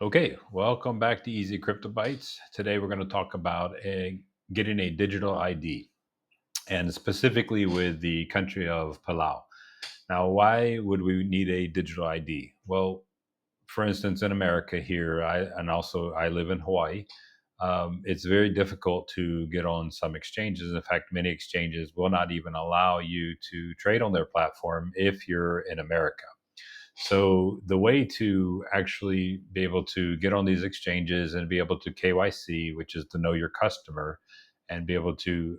Okay, welcome back to Easy Crypto Bytes. Today we're going to talk about getting a digital ID, and specifically with the country of Palau. Now, why would we need a digital ID? Well, for instance, in America here, I live in Hawaii. It's very difficult to get on some exchanges. In fact, many exchanges will not even allow you to trade on their platform if you're in America. So the way to actually be able to get on these exchanges and be able to KYC, which is to know your customer, and be able to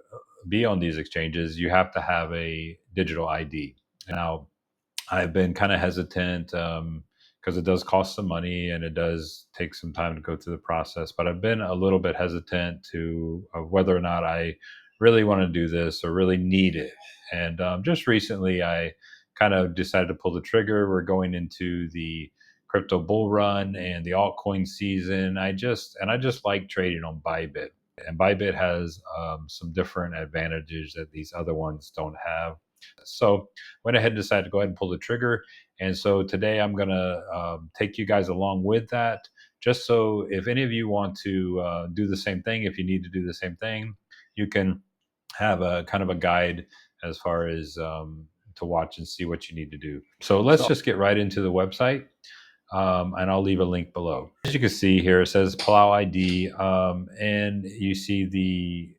be on these exchanges, you have to have a digital ID. Now, I've been kind of hesitant because it does cost some money and it does take some time to go through the process. But I've been a little bit hesitant to whether or not I really want to do this or really need it. And just recently, I kind of decided to pull the trigger. We're going into the crypto bull run and the altcoin season. I just like trading on Bybit, and Bybit has some different advantages that these other ones don't have. So went ahead and decided to go ahead and pull the trigger. And so today I'm going to take you guys along with that, just so if any of you want to do the same thing, if you need to do the same thing, you can have a kind of a guide as far as to watch and see what you need to do. So let's just get right into the website. And I'll leave a link below. As you can see here, it says Palau ID, and you see the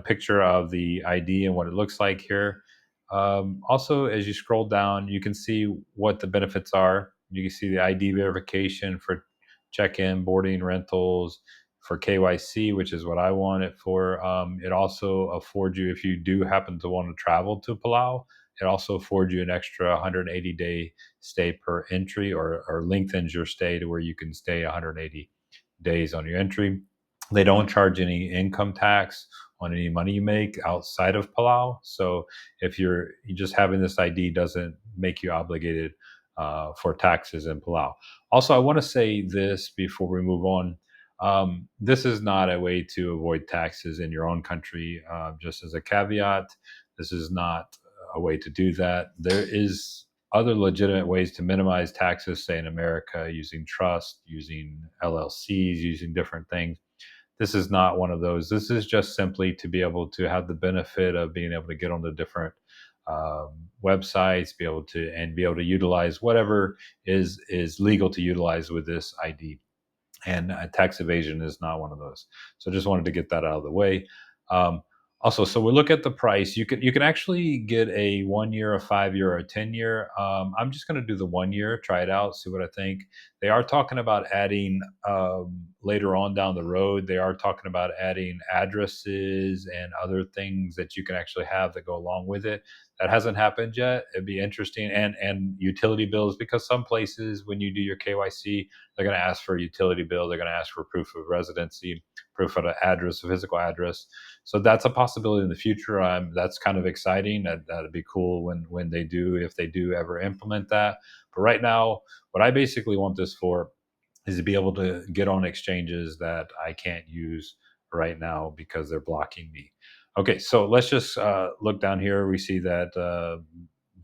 picture of the ID and what it looks like here. Also, as you scroll down, you can see what the benefits are. You can see the ID verification for check-in, boarding, rentals, for KYC, which is what I want it for. It also affords you, if you do happen to want to travel to Palau, it also affords you an extra 180-day stay per entry, or lengthens your stay to where you can stay 180 days on your entry. They don't charge any income tax on any money you make outside of Palau. So if you're just having this ID doesn't make you obligated for taxes in Palau. Also, I want to say this before we move on. This is not a way to avoid taxes in your own country. Just as a caveat, this is not a way to do that. There is other legitimate ways to minimize taxes, say in America, using trust, using LLCs, using different things. This is not one of those. This is just simply to be able to have the benefit of being able to get on the different websites, be able to utilize whatever is legal to utilize with this ID. And tax evasion is not one of those. So just wanted to get that out of the way. Also, so we look at the price. You can actually get a 1 year, a 5 year, or a 10 year. I'm just going to do the 1 year, try it out, see what I think. They are talking about adding later on down the road. They are talking about adding addresses and other things that you can actually have that go along with it. That hasn't happened yet. It'd be interesting, and utility bills, because some places when you do your KYC, they're going to ask for a utility bill. They're going to ask for proof of residency, proof of an address, a physical address. So that's a possibility in the future. That's kind of exciting. That'd be cool when they do, if they do ever implement that. But right now, what I basically want this for is to be able to get on exchanges that I can't use right now because they're blocking me. Okay, so let's just look down here. We see that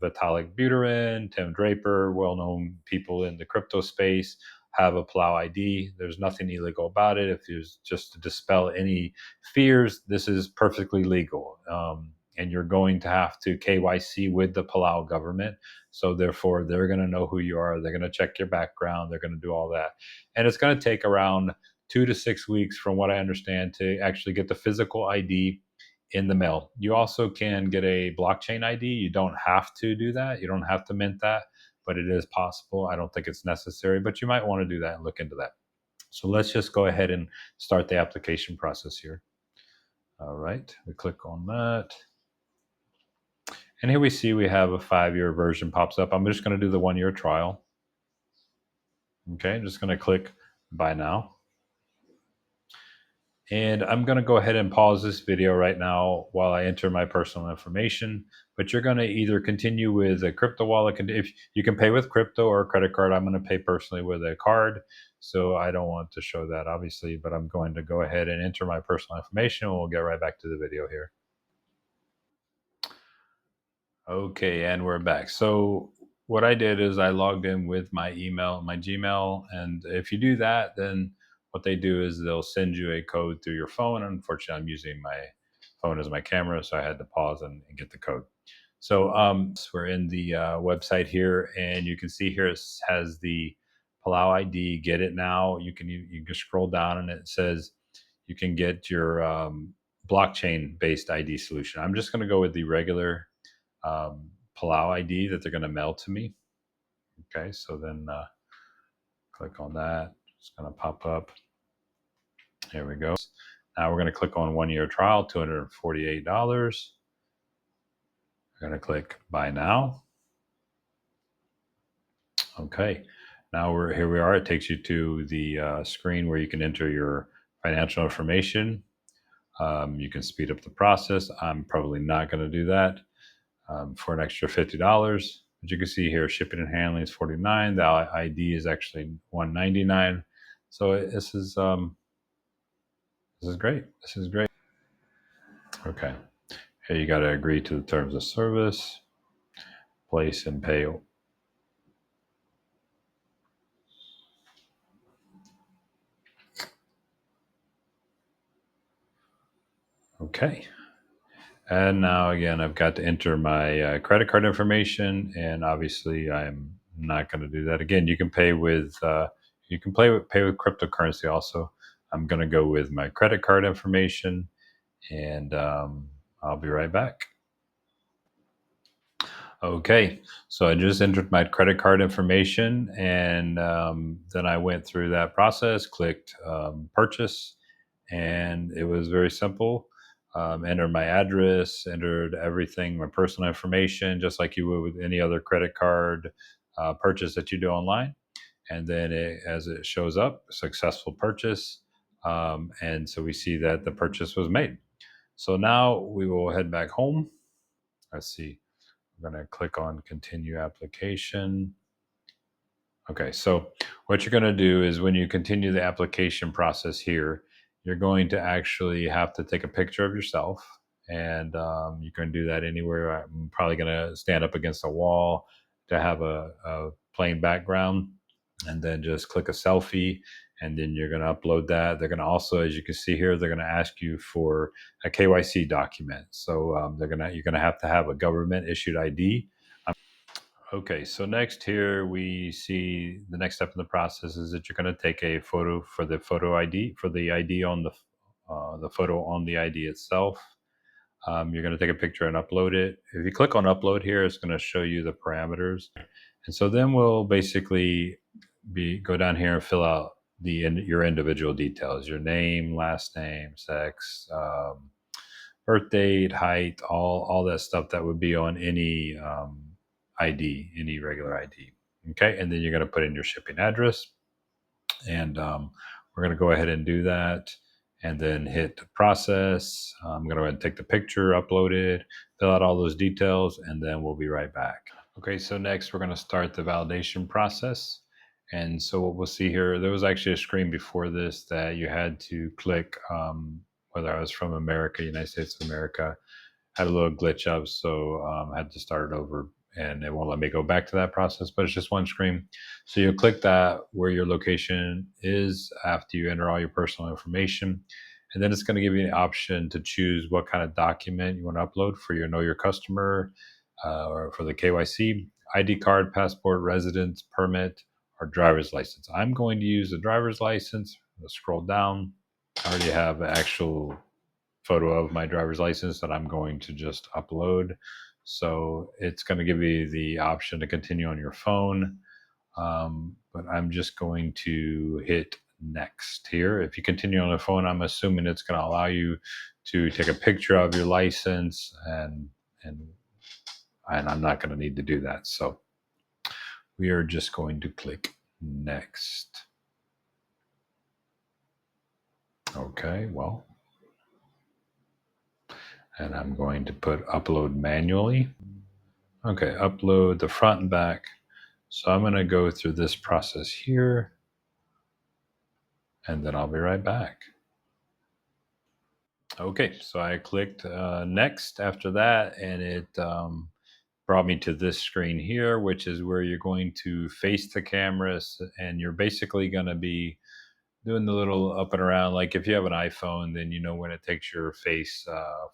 Vitalik Buterin, Tim Draper, well-known people in the crypto space, have a Palau ID. There's nothing illegal about it. If there's just to dispel any fears, this is perfectly legal. And you're going to have to KYC with the Palau government. So therefore, they're going to know who you are. They're going to check your background. They're going to do all that. And it's going to take around 2 to 6 weeks, from what I understand, to actually get the physical ID in the mail. You also can get a blockchain ID. You don't have to do that. You don't have to mint that, but it is possible. I don't think it's necessary, but you might want to do that and look into that. So let's just go ahead and start the application process here. All right, we click on that. And here we see we have a 5-year version pops up. I'm just going to do the 1-year trial. Okay, I'm just going to click buy now. And I'm going to go ahead and pause this video right now while I enter my personal information. But you're going to either continue with a crypto wallet. If you can pay with crypto or a credit card, I'm going to pay personally with a card. So I don't want to show that, obviously, but I'm going to go ahead and enter my personal information. And we'll get right back to the video here. Okay, and we're back. So what I did is I logged in with my Gmail, and if you do that, then what they do is they'll send you a code through your phone. Unfortunately, I'm using my phone as my camera, so I had to pause and get the code. So we're in the website here, and you can see here it has the Palau ID. Get it now. You can scroll down, and it says you can get your blockchain based ID solution. I'm just going to go with the regular Palau ID that they're going to mail to me. Okay, so then click on that. It's going to pop up. Here we go. Now we're going to click on 1 year trial, $248. We're going to click buy now. Okay, now here we are. It takes you to the screen where you can enter your financial information. You can speed up the process. I'm probably not going to do that for an extra $50. But you can see here, shipping and handling is $49. The ID is actually $199. So this is great. This is great. Okay. Here you got to agree to the terms of service, place and pay. Okay. And now again, I've got to enter my credit card information, and obviously I'm not going to do that again. You can pay with pay with cryptocurrency also. I'm going to go with my credit card information, and I'll be right back. Okay, so I just entered my credit card information, and then I went through that process, clicked purchase, and it was very simple. Entered my address, entered everything, my personal information, just like you would with any other credit card purchase that you do online. And then as it shows up, successful purchase. And so we see that the purchase was made. So now we will head back home. Let's see. I'm going to click on continue application. Okay, so what you're going to do is when you continue the application process here, you're going to actually have to take a picture of yourself, and you can do that anywhere. I'm probably going to stand up against a wall to have a plain background, and then just click a selfie, and then you're going to upload that. They're going to also, as you can see here, they're going to ask you for a KYC document. So you're going to have a government issued ID. Okay, so next here we see the next step in the process is that you're going to take a photo for the photo ID, for the ID on the photo on the ID itself. You're going to take a picture and upload it. If you click on upload here, it's going to show you the parameters. And so then we'll basically go down here and fill out your individual details, your name, last name, sex, birth date, height, all that stuff that would be on any ID, any regular ID. Okay, and then you're going to put in your shipping address, and we're going to go ahead and do that, and then hit process. I'm going to go ahead and take the picture, upload it, fill out all those details, and then we'll be right back. Okay, so next we're going to start the validation process. And so what we'll see here, there was actually a screen before this that you had to click whether I was from America, United States of America. Had a little glitch up, so I had to start it over, and it won't let me go back to that process, but it's just one screen. So you'll click that where your location is after you enter all your personal information, and then it's going to give you an option to choose what kind of document you want to upload for your Know Your Customer or for the KYC, ID card, passport, residence permit, or driver's license. I'm going to use the driver's license. Let's scroll down. I already have an actual photo of my driver's license that I'm going to just upload. So it's going to give you the option to continue on your phone. But I'm just going to hit next here. If you continue on the phone, I'm assuming it's going to allow you to take a picture of your license, and I'm not going to need to do that. So we are just going to click next. Okay, well, and I'm going to put upload manually. Okay, upload the front and back. So I'm going to go through this process here, and then I'll be right back. Okay, so I clicked next after that, and it brought me to this screen here, which is where you're going to face the cameras, and you're basically going to be doing the little up and around. Like if you have an iPhone, then you know when it takes your face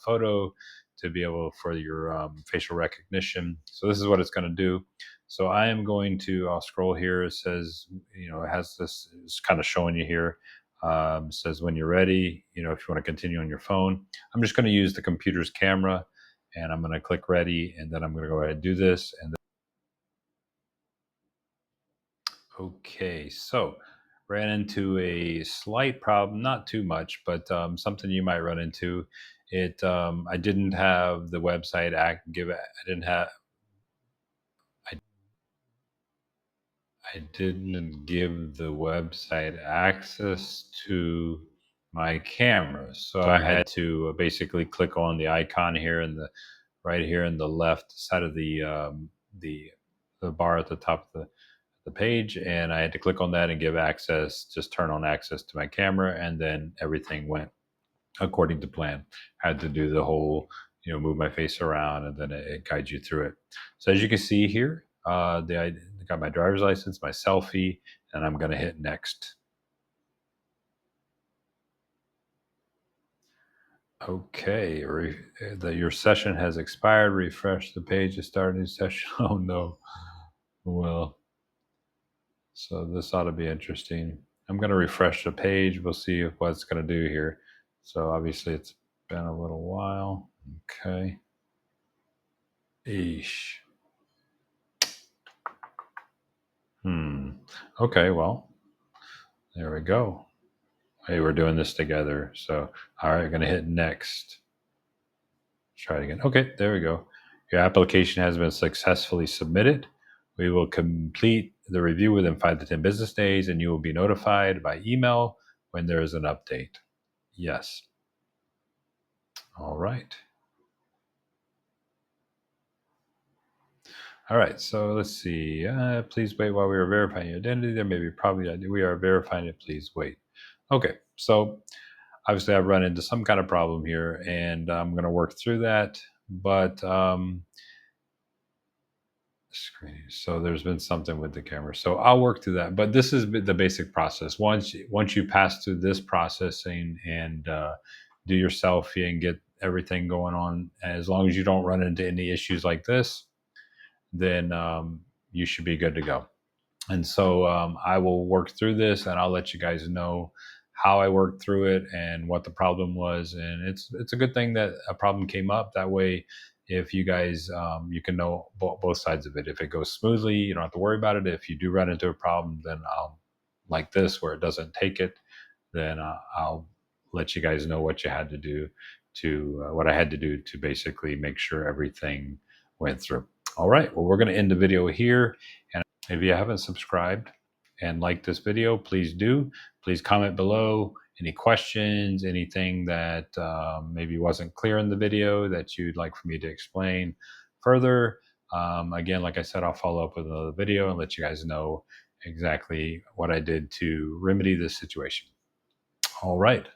photo to be able for your facial recognition. So this is what it's going to do. So I am going to, I'll scroll here. It says, it has this, it's kind of showing you here. It says when you're ready, if you want to continue on your phone. I'm just going to use the computer's camera, and I'm going to click ready, and then I'm going to go ahead and do this. And okay, so ran into a slight problem, not too much, but something you might run into. I didn't have the website I didn't have. I, I didn't give the website access to my camera, so I had to basically click on the icon here in the right here in the left side of the the bar at the top of the page, and I had to click on that and give access, just turn on access to my camera, and then everything went according to plan. I had to do the whole, move my face around, and then it guides you through it. So as you can see here, I got my driver's license, my selfie, and I'm going to hit next. Okay, your session has expired. Refresh the page to start a new session. Oh no. Well, so this ought to be interesting. I'm going to refresh the page. We'll see what it's going to do here. So obviously it's been a little while. Okay. Eesh. Okay, well, there we go. Hey, we're doing this together. So, all right, I'm going to hit next. Try it again. Okay, there we go. Your application has been successfully submitted. We will complete the review within 5 to 10 business days, and you will be notified by email when there is an update. Yes. All right. All right, so let's see. Please wait while we are verifying your identity. There may be probably we are verifying it. Please wait. Okay, so obviously I've run into some kind of problem here, and I'm going to work through that. But screen. So there's been something with the camera. So I'll work through that. But this is the basic process. Once you pass through this processing and do your selfie and get everything going on, as long as you don't run into any issues like this, then you should be good to go. And so I will work through this, and I'll let you guys know how I worked through it and what the problem was. And it's a good thing that a problem came up. That way, if you guys you can know both sides of it. If it goes smoothly, you don't have to worry about it. If you do run into a problem, then I'll like this where it doesn't take it. Then I'll let you guys know what you had to do to what I had to do to basically make sure everything went through. All right. Well, we're going to end the video here. And if you haven't subscribed and liked this video, please do. Please comment below any questions, anything that maybe wasn't clear in the video that you'd like for me to explain further. Again, like I said, I'll follow up with another video and let you guys know exactly what I did to remedy this situation. All right.